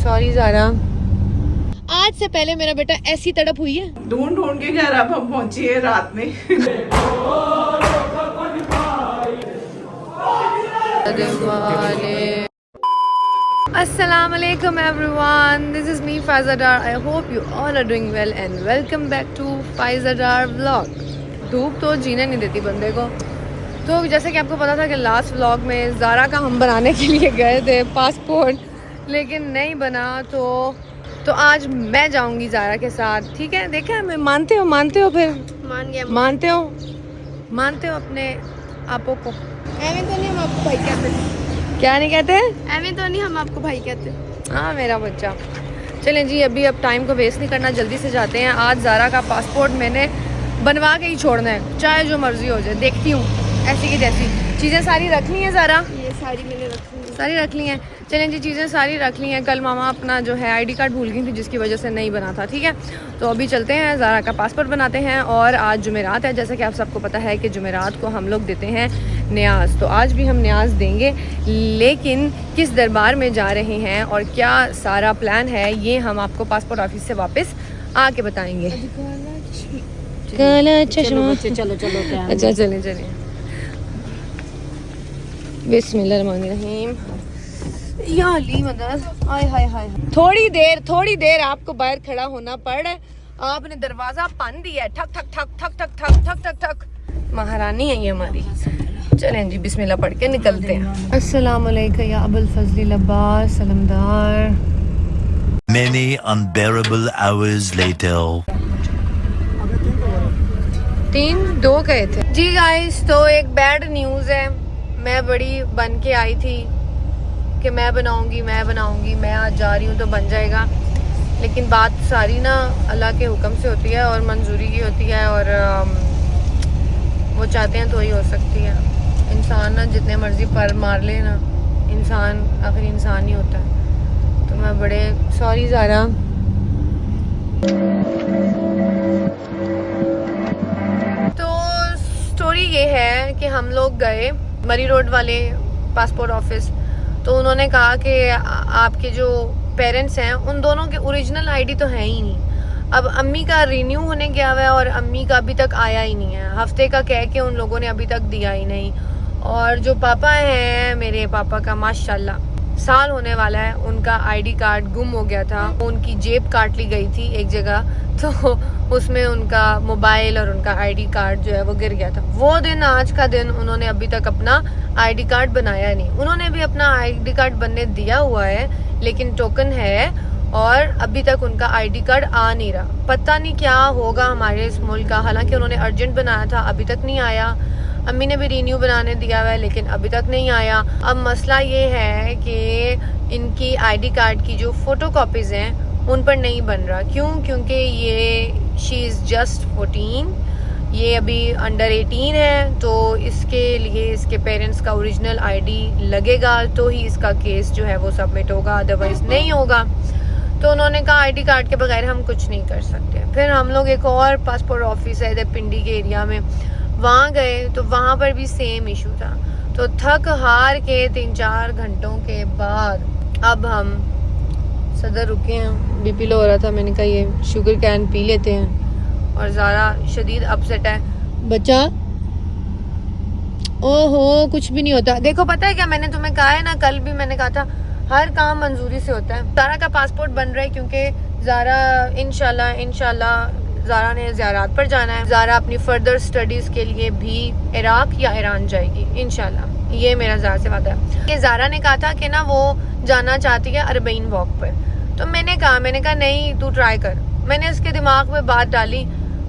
Sorry Zaara, आज से पहले मेरा बेटा ऐसी तड़प हुई है। ढूंढ ढूंढ के घर अब हम पहुंची है रात में। Assalamu alaikum everyone, this is me Faiza Dar. I hope you all are doing well and welcome back to Faiza Dar vlog. धूप तो जीने नहीं देती बंदे को। तो जैसे कि आपको पता था कि लास्ट व्लॉग में ज़ारा का हम बनाने के लिए गए थे पासपोर्ट, लेकिन नहीं बना। तो आज मैं जाऊंगी ज़ारा के साथ, ठीक है। देखा, मैं मानते हो फिर मान गया, मानते हो अपने आपो को। एवं तो नहीं हम आपको भाई कहते। क्या नहीं कहते? एवं तो नहीं हम आपको भाई कहते। हाँ मेरा बच्चा। चलें जी, अभी अब टाइम को वेस्ट नहीं करना, जल्दी से जाते हैं। आज ज़ारा का पासपोर्ट मैंने बनवा के ही छोड़ना है, चाहे जो मर्जी हो जाए। देखती हूँ ऐसी की तैसी। चीज़ें सारी रख ली हैं ज़ारा? ये सारी मैंने रखी है। सारी रख ली हैं। चलें जी, चीज़ें सारी रख ली हैं। कल मामा अपना जो है आईडी कार्ड भूल गई थी, जिसकी वजह से नहीं बना था, ठीक है। तो अभी चलते हैं, ज़ारा का पासपोर्ट बनाते हैं। और आज जुमेरात है, जैसा कि आप सबको पता है कि जुमेरात को हम लोग देते हैं न्याज। तो आज भी हम न्याज देंगे, लेकिन किस दरबार में जा रहे हैं और क्या सारा प्लान है, ये हम आपको पासपोर्ट ऑफिस से वापस आके बताएंगे। काला चश्मा। चलो अच्छा चलें। बिस्मिल्लाहिर्रहमानिर्रहीम। या अली मदद। हाय। थोड़ी देर आपको बाहर खड़ा होना पड़ रहा है। आपने दरवाजा बंद दिया है। ठक। महारानी है ये हमारी। चलें जी, बिस्मिल्लाह पढ़ के निकलते हैं। अस्सलाम वालेकुम या अबुल फजल Abbas सलमदार। Many unbearable hours later. 3-2 गए थे जी गाइस। तो एक बैड न्यूज़ है। मैं बड़ी बन के आई थी कि मैं बनाऊंगी, मैं आज जा रही हूँ तो बन जाएगा। लेकिन बात सारी ना अल्लाह के हुक्म से होती है और मंजूरी की होती है, और वो चाहते हैं तो ही हो सकती है। इंसान ना जितने मर्जी पर मार ले ना, इंसान आखिर इंसान ही होता है। तो मैं बड़े सॉरी ज़ारा। तो स्टोरी ये है कि हम लोग गए मरी रोड वाले पासपोर्ट ऑफिस। तो उन्होंने कहा कि आपके जो पेरेंट्स हैं उन दोनों के ओरिजिनल आईडी तो है ही नहीं। अब अम्मी का रिन्यू होने गया हुआ है और अम्मी का अभी तक आया ही नहीं है। हफ्ते का कह के उन लोगों ने अभी तक दिया ही नहीं। और जो पापा हैं, मेरे पापा का माशाल्लाह साल होने वाला है, उनका आईडी कार्ड गुम हो गया था। उनकी जेब काट ली गई थी एक जगह, तो उसमें उनका मोबाइल और उनका आईडी कार्ड जो है वो गिर गया था। वो दिन, आज का दिन, उन्होंने अभी तक अपना आईडी कार्ड बनाया नहीं। उन्होंने भी अपना आईडी कार्ड बनने दिया हुआ है, लेकिन टोकन है और अभी तक उनका आईडी कार्ड आ नहीं रहा। पता नहीं क्या होगा हमारे इस मुल्क का। हालांकि उन्होंने अर्जेंट बनाया था, अभी तक नहीं आया। अम्मी ने भी रिन्यू बनाने दिया हुआ है, लेकिन अभी तक नहीं आया। अब मसला ये है कि इनकी आईडी कार्ड की जो फोटो कॉपीज हैं उन पर नहीं बन रहा। क्यों? क्योंकि ये शी इज़ जस्ट 14, ये अभी अंडर 18 है। तो इसके लिए इसके पेरेंट्स का ओरिजिनल आईडी लगेगा तो ही इसका केस जो है वो सबमिट होगा, अदरवाइज नहीं होगा। तो उन्होंने कहा आईडी कार्ड के बगैर हम कुछ नहीं कर सकते। फिर हम लोग एक और पासपोर्ट ऑफिस है इधर पिंडी के एरिया में, वहाँ गए तो वहाँ पर भी सेम इशू था। तो थक हार के 3-4 घंटों के बाद अब हम सदर रुके हैं। बीपी लो हो रहा था, मैंने कहा ये शुगर कैन पी लेते हैं। और ज़ारा शदीद अपसेट है। बच्चा, ओहो कुछ भी नहीं होता। देखो पता है क्या, मैंने तुम्हें कहा है ना, कल भी मैंने कहा था हर काम मंजूरी से होता है। ज़ारा का पासपोर्ट बन रहा है क्योंकि ज़ारा इंशाल्लाह ज़ारा ने ज़ियारात पर जाना है। ज़ारा अपनी फर्दर स्टडीज़ के लिए भी इराक या ईरान जाएगी इंशाल्लाह, ये मेरा ज़ारा से वादा है। कि ज़ारा ने कहा था कि ना वो जाना चाहती है अरबईन वॉक पर। तो मैंने कहा नहीं तू ट्राई कर। मैंने उसके दिमाग में बात डाली,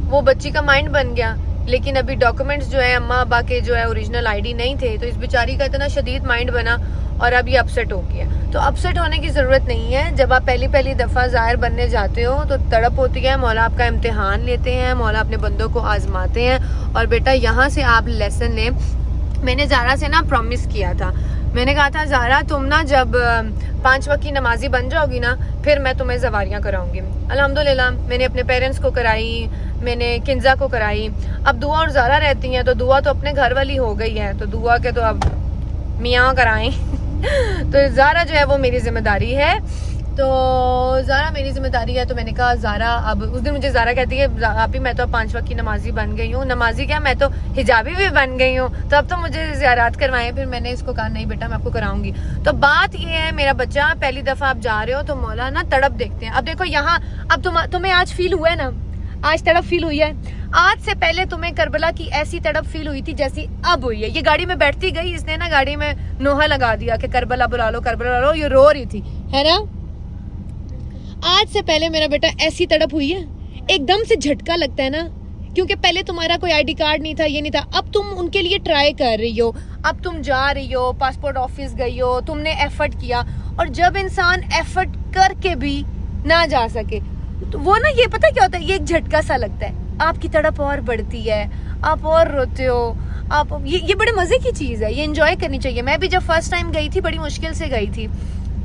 वो बच्ची का माइंड बन गया। लेकिन अभी डॉक्यूमेंट्स जो है अम्मा अब्बा के जो है ओरिजिनल आईडी नहीं थे, तो इस बेचारी का इतना शदीद माइंड बना और अब ये अपसेट हो गया। तो अपसेट होने की ज़रूरत नहीं है। जब आप पहली दफ़ा ज़ाहिर बनने जाते हो तो तड़प होती है। मौला आपका इम्तिहान लेते हैं, मौला अपने बंदों को आजमाते हैं। और बेटा यहाँ से आप लेसन लें। मैंने ज़ारा से ना प्रॉमिस किया था, मैंने कहा था ज़ारा तुम ना जब 5 वक्त की नमाजी बन जाओगी ना, फिर मैं तुम्हें ज़वारियाँ कराऊंगी। अल्हम्दुलिल्लाह मैंने अपने पेरेंट्स को कराई, मैंने किंजा को कराई। अब दुआ और ज़ारा रहती हैं, तो दुआ तो अपने घर वाली हो गई है, तो दुआ के तो अब मियाँ कराएं। तो ज़ारा जो है वो मेरी जिम्मेदारी है। तो ज़ारा मेरी जिम्मेदारी है, तो मैंने कहा ज़ारा, अब उस दिन मुझे ज़ारा कहती है आप ही मैं तो अब 5 वक्त की नमाजी बन गई हूँ। नमाजी क्या, मैं तो हिजाबी भी बन गई हूँ, तो अब तो मुझे ज़ियारत करवाएं। फिर मैंने इसको कहा नहीं बेटा मैं आपको कराऊंगी। तो बात ये है मेरा बच्चा, पहली दफ़ा आप जा रहे हो तो मौला ना तड़प देखते हैं। अब देखो यहाँ, अब तुम्हें आज फील हुआ है ना, आज तड़प फील हुई है। आज से पहले तुम्हें करबला की ऐसी तड़प फील हुई थी जैसी अब हुई है। ये गाड़ी में बैठती गई, इसने ना गाड़ी में नोहा लगा दिया कि करबला बुला लो, करबला बुला लो, ये रो रही थी, है ना। आज से पहले मेरा बेटा ऐसी तड़प हुई है, एकदम से झटका लगता है ना, क्योंकि पहले तुम्हारा कोई आईडी कार्ड नहीं था, ये नहीं था। अब तुम उनके लिए ट्राई कर रही हो, अब तुम जा रही हो, पासपोर्ट ऑफिस गई हो, तुमने एफर्ट किया। और जब इंसान एफर्ट करके भी ना जा सके तो वो ना, ये पता क्या होता है, ये एक झटका सा लगता है, आपकी तड़प और बढ़ती है, आप और रोते हो, आप ये बड़े मजे की चीज है, ये एंजॉय करनी चाहिए। मैं भी जब फर्स्ट टाइम गई थी बड़ी मुश्किल से गई थी,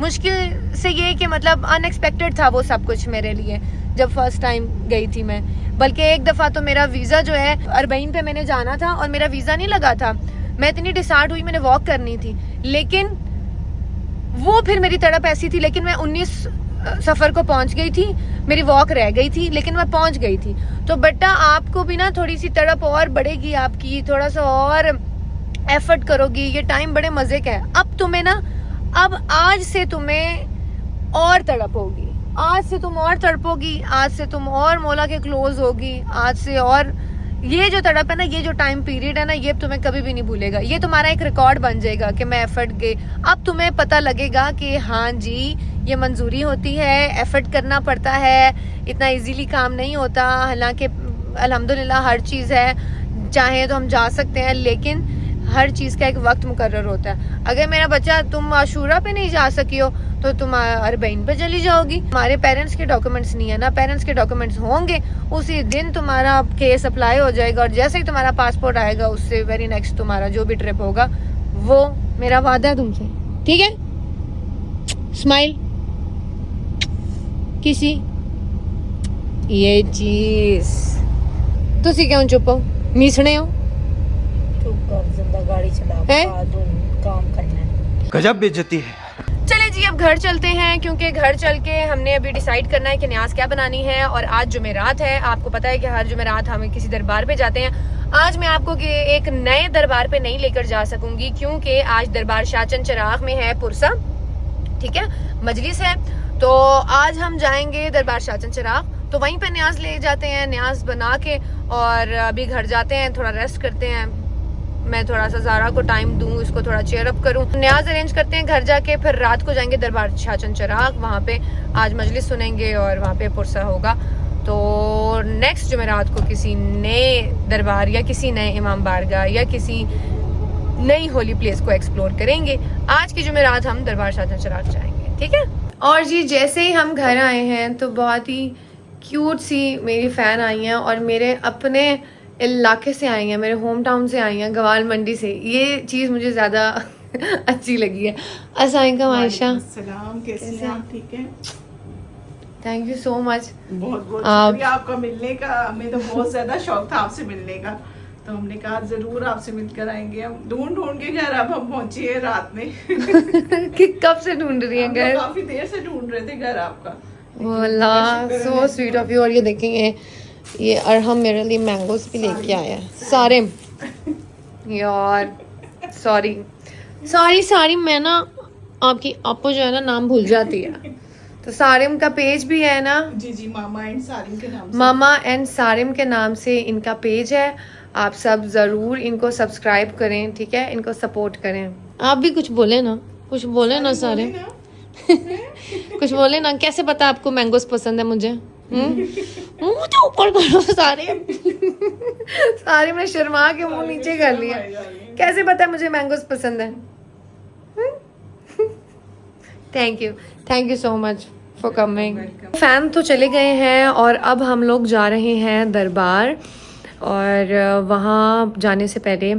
मुश्किल से ये कि मतलब अनएक्सपेक्टेड था वो सब कुछ मेरे लिए जब फर्स्ट टाइम गई थी मैं। बल्कि एक दफ़ा तो मेरा वीज़ा जो है अरबईन पे मैंने जाना था और मेरा वीज़ा नहीं लगा था। मैं इतनी डिसार्ट हुई, मैंने वॉक करनी थी, लेकिन वो फिर मेरी तड़प ऐसी थी। लेकिन मैं 19 सफ़र को पहुंच गई थी, मेरी वॉक रह गई थी, लेकिन मैं पहुंच गई थी। तो बेटा आपको भी ना थोड़ी सी तड़प और बढ़ेगी आपकी, थोड़ा सा और एफर्ट करोगी, ये टाइम बड़े मज़े का है। अब तुम्हें ना, अब आज से तुम्हें और तड़प होगी, आज से तुम और तड़पोगी, आज से तुम और मौला के क्लोज होगी, आज से और ये जो तड़प है ना, ये जो टाइम पीरियड है ना, ये तुम्हें कभी भी नहीं भूलेगा। ये तुम्हारा एक रिकॉर्ड बन जाएगा कि मैं एफर्ट गई। अब तुम्हें पता लगेगा कि हाँ जी ये मंजूरी होती है, एफर्ट करना पड़ता है, इतना इजीली काम नहीं होता। हालांकि अल्हम्दुलिल्लाह हर चीज़ है, चाहे तो हम जा सकते हैं, लेकिन हर चीज़ का एक वक्त मुकर्रर होता है। अगर मेरा बच्चा तुम आशूरा पे नहीं जा सकी हो तो तुम अरबईन पे चली जाओगी। हमारे पेरेंट्स के डॉक्यूमेंट्स नहीं है ना, पेरेंट्स के डॉक्यूमेंट्स होंगे उसी दिन तुम्हारा केस अप्लाई हो जाएगा, और जैसे ही तुम्हारा पासपोर्ट आएगा उससे वेरी नेक्स्ट तुम्हारा जो भी ट्रिप होगा, वो मेरा वादा है तुमसे, ठीक है। स्माइल किसी ये चीज तुसी क्यों चुप हो, मीसने हो, गाड़ी चला काम करना है। गजब बेइज्जती है। चले जी अब घर चलते हैं, क्योंकि घर चल के हमने अभी डिसाइड करना है कि न्याज क्या बनानी है। और आज जुमेरात है, आपको पता है कि हर जुमेरात हम किसी दरबार पे जाते हैं। आज मैं आपको एक नए दरबार पे नहीं लेकर जा सकूंगी, क्योंकि आज दरबार शाहचंद चिराग में है पुरसा, ठीक है, मजलिस है। तो आज हम जाएंगे दरबार शाहचंद चिराग, तो वहीं पे न्याज ले जाते हैं, न्याज बना के और अभी घर जाते हैं, थोड़ा रेस्ट करते हैं। मैं थोड़ा सा ज़ारा को टाइम दूं, इसको थोड़ा चेयर अप करूं, न्याज अरेंज करते हैं घर जाके। फिर रात को जाएंगे दरबार शाहचंद चिराग, वहाँ पे आज मजलिस सुनेंगे और वहाँ पे पुरसा होगा। तो नेक्स्ट जुमेरात को किसी नए दरबार या किसी नए इमाम बारगाह या किसी नई होली प्लेस को एक्सप्लोर करेंगे। आज की जुमेरात हम दरबार शाहचंद चिराग जाएंगे, ठीक है। और जी जैसे ही हम घर आए हैं तो बहुत ही क्यूट सी मेरी फ़ैन आई हैं, और मेरे अपने इलाके से आई हैं, मेरे होम टाउन से आई हैं, गवाल मंडी से। ये चीज़ मुझे ज़्यादा अच्छी लगी है। अस्सलाम आयशा, सलाम, कैसे हैं आप? ठीक है, थैंक यू सो मच। बहुत बहुत शुक्रिया आपका मिलने का। हमें तो बहुत ज्यादा शौक था आपसे मिलने का, तो हमने कहा जरूर आपसे मिलकर आएंगे। हम ढूंढ ढूंढ के घर अब हम पहुंचे हैं रात में। कि कब से ढूंढ रही हैं हम घर? काफी देर से ढूंढ रहे थे घर आपका। अल्लाह सो स्वीट ऑफ यू। और ये देखेंगे ये अरहम मेरे लिए मैंगोस भी लेके आया है। सारे यार सॉरी सॉरी सॉरी, मैं ना आपकी आपको जो है ना नाम भूल जाती है। तो सारिम का पेज भी है ना, जी जी, मामा एंड सारिम के नाम से। मामा एंड सारिम के नाम से इनका पेज है। आप सब ज़रूर इनको सब्सक्राइब करें, ठीक है, इनको सपोर्ट करें। आप भी कुछ बोले ना, कुछ बोले ना सारे कुछ बोले ना। कैसे पता आपको मैंगोस पसंद है? मुझे मुंह तो ऊपर करो सारे सारे में शर्मा के मुंह नीचे कर लिया। कैसे पता मुझे मैंगोस पसंद है? Thank you so much for coming. Fan तो चले गए हैं और अब हम लोग जा रहे हैं दरबार। और वहाँ जाने से पहले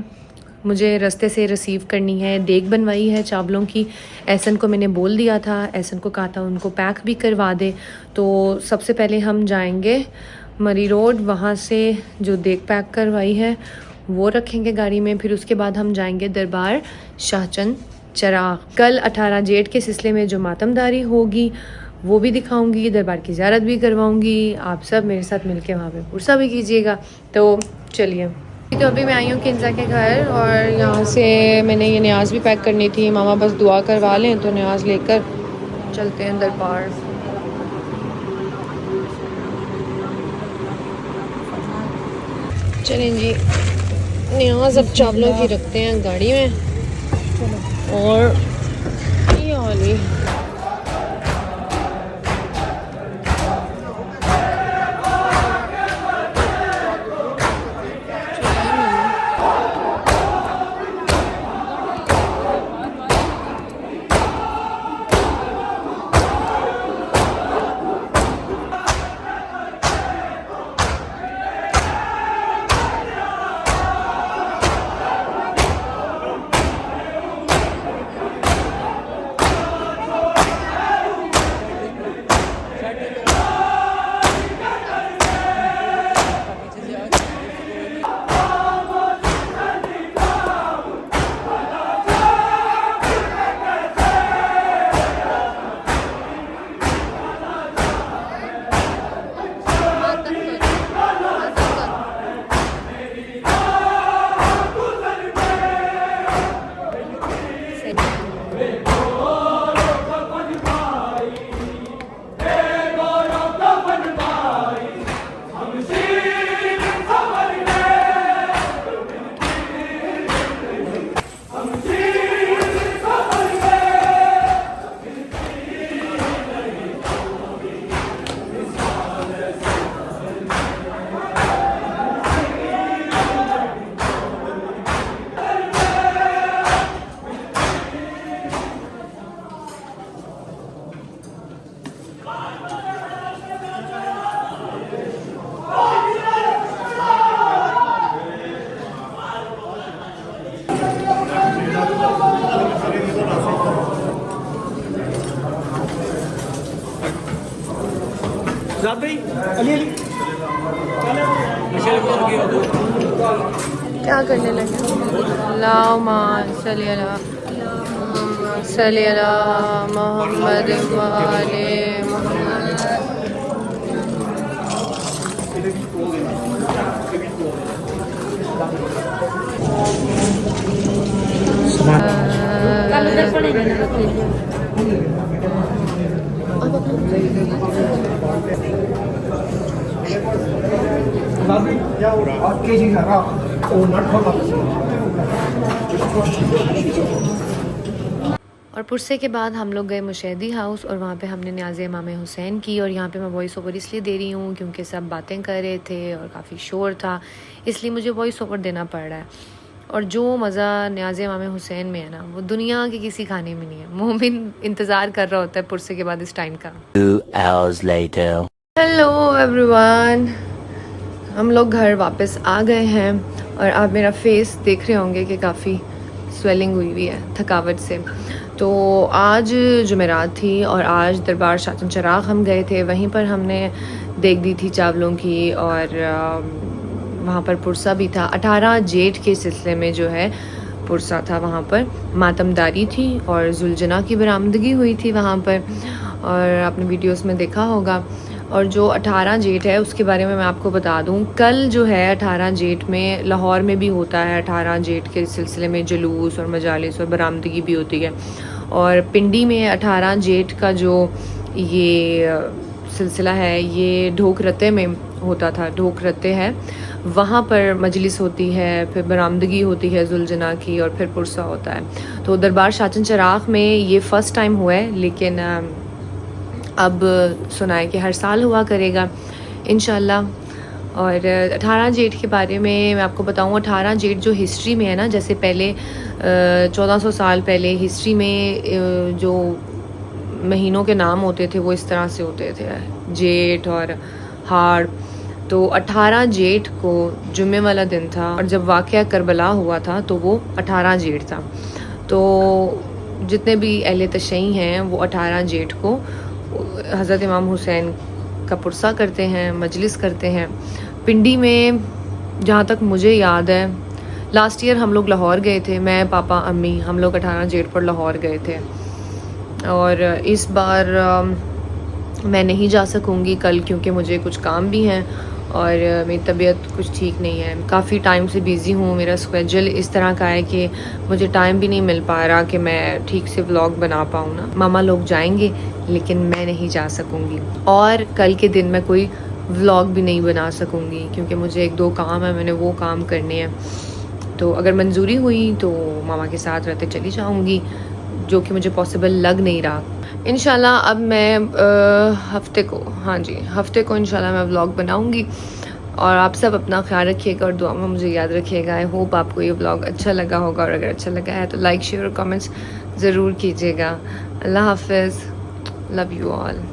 मुझे रास्ते से रिसीव करनी है, देग बनवाई है चावलों की। एहसन को मैंने बोल दिया था, एहसन को कहा था उनको पैक भी करवा दे। तो सबसे पहले हम जाएंगे मरी रोड, वहाँ से जो देग पैक करवाई है वो रखेंगे गाड़ी में। फिर उसके बाद हम जाएंगे दरबार शाहचंद चिराग। कल 18 जेठ के सिलसिले में जो मातमदारी होगी वो भी दिखाऊंगी, दरबार की ज़ियारत भी करवाऊंगी। आप सब मेरे साथ मिलके वहाँ पे पुरसा भी कीजिएगा। तो चलिए, तो अभी मैं आई हूँ किंजा के घर और यहाँ से मैंने ये न्याज भी पैक करनी थी। मामा बस दुआ करवा लें तो न्याज लेकर चलते हैं दरबार। चलें जी, न्याज अब चावलों की रखते हैं गाड़ी में। और ये वाली क्या करने लगे? अल्लाहुम्मा सल्ली अला मोहम्मद व आले मोहम्मद। और पुरसे के बाद हम लोग गए मुशैदी हाउस और वहाँ पे हमने न्याज़ इमाम हुसैन की। और यहाँ पे मैं वॉइस ओवर इसलिए दे रही हूँ क्योंकि सब बातें कर रहे थे और काफ़ी शोर था, इसलिए मुझे वॉइस ओवर देना पड़ रहा है। और जो मज़ा न्याज़ इमाम हुसैन में है ना, वो दुनिया के किसी खाने में नहीं है। मोमिन इंतज़ार कर रहा होता है पुरसे के बाद इस टाइम का। 2 hours later. हेलो एवरीवन, हम लोग घर वापस आ गए हैं और आप मेरा फेस देख रहे होंगे कि काफ़ी स्वेलिंग हुई है थकावट से। तो आज जुमेरात थी और आज दरबार शाचन चराग हम गए थे। वहीं पर हमने देख दी थी चावलों की और वहाँ पर पुरसा भी था। 18 जेठ के सिलसिले में जो है पुरसा था, वहाँ पर मातमदारी थी और जुलजना की बरामदगी हुई थी वहाँ पर, और आपने वीडियोस में देखा होगा। और जो 18 जेठ है उसके बारे में मैं आपको बता दूं, कल जो है 18 जेठ में लाहौर में भी होता है 18 जेठ के सिलसिले में जुलूस और मजालिस और बरामदगी भी होती है। और पिंडी में 18 जेठ का जो ये सिलसिला है ये ढोक रत्ते में होता था। ढोक रत्ते है, वहाँ पर मजलिस होती है, फिर बरामदगी होती है जुलजना की और फिर पुरसा होता है। तो दरबार शाचन चराग में ये फ़र्स्ट टाइम हुआ है, लेकिन अब सुना है कि हर साल हुआ करेगा इंशाल्लाह। और 18 जेठ के बारे में मैं आपको बताऊँ, 18 जेठ जो हिस्ट्री में है ना, जैसे पहले 1400 साल पहले हिस्ट्री में जो महीनों के नाम होते थे वो इस तरह से होते थे, जेठ और हाड़। तो 18 जेठ को जुम्मे वाला दिन था और जब वाक़या करबला हुआ था तो वो 18 जेठ था। तो जितने भी अहले तशय्ई हैं वो 18 जेठ को हज़रत इमाम हुसैन का पुरसा करते हैं, मजलिस करते हैं। पिंडी में जहाँ तक मुझे याद है, लास्ट ईयर हम लोग लाहौर गए थे, मैं पापा अम्मी, हम लोग 18 जेठ पर लाहौर गए थे। और इस बार मैं नहीं जा सकूँगी कल क्योंकि मुझे कुछ काम भी हैं और मेरी तबीयत कुछ ठीक नहीं है। काफ़ी टाइम से बिज़ी हूँ, मेरा स्केड्यूल इस तरह का है कि मुझे टाइम भी नहीं मिल पा रहा कि मैं ठीक से व्लॉग बना पाऊँ ना। मामा लोग जाएंगे लेकिन मैं नहीं जा सकूँगी और कल के दिन मैं कोई व्लॉग भी नहीं बना सकूँगी क्योंकि मुझे 1-2 काम है, मैंने वो काम करने हैं। तो अगर मंजूरी हुई तो मामा के साथ रहते चली जाऊँगी, जो कि मुझे पॉसिबल लग नहीं रहा। इंशाल्लाह अब मैं हफ्ते को इंशाल्लाह मैं व्लॉग बनाऊंगी और आप सब अपना ख्याल रखिएगा और दुआ में मुझे याद रखिएगा। आई होप आपको ये व्लॉग अच्छा लगा होगा और अगर अच्छा लगा है तो लाइक शेयर और कमेंट्स ज़रूर कीजिएगा। अल्लाह हाफिज़, लव यू ऑल।